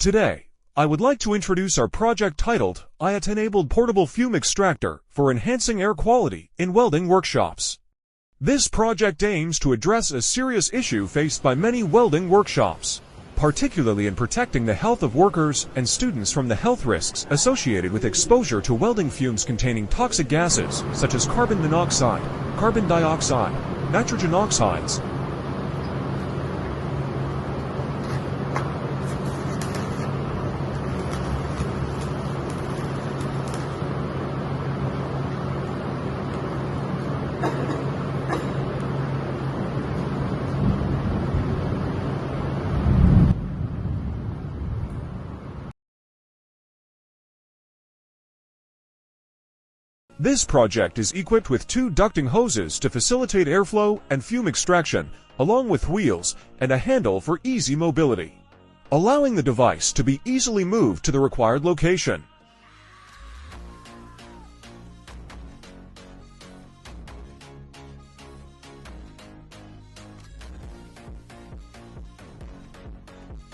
Today, I would like to introduce our project titled loT-Enabled Portable Fume Extractor for Enhancing Air Quality in Welding Workshops. This project aims to address a serious issue faced by many welding workshops, particularly in protecting the health of workers and students from the health risks associated with exposure to welding fumes containing toxic gases such as carbon monoxide, carbon dioxide, nitrogen oxides. This project is equipped with two ducting hoses to facilitate airflow and fume extraction, along with wheels and a handle for easy mobility, allowing the device to be easily moved to the required location.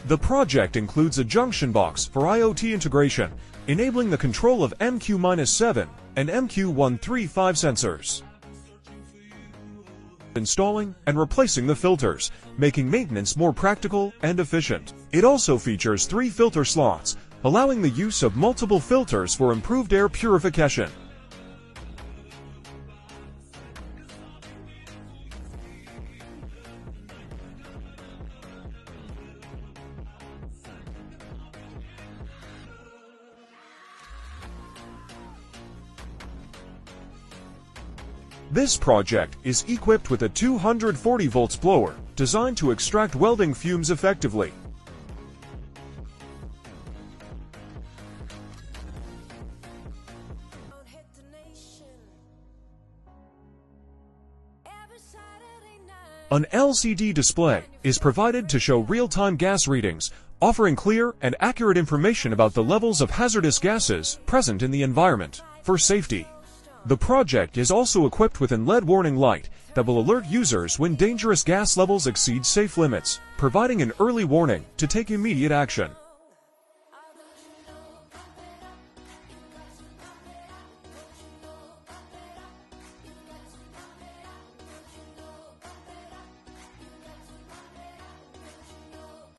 The project includes a junction box for IoT integration, enabling the control of MQ-7 and MQ-135 sensors, installing and replacing the filters, making maintenance more practical and efficient. It also features 3 filter slots, allowing the use of multiple filters for improved air purification. This project is equipped with a 240 volts blower designed to extract welding fumes effectively. An LCD display is provided to show real-time gas readings, offering clear and accurate information about the levels of hazardous gases present in the environment for safety. The project is also equipped with an LED warning light that will alert users when dangerous gas levels exceed safe limits, providing an early warning to take immediate action.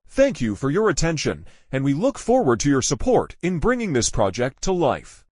Thank you for your attention, and we look forward to your support in bringing this project to life.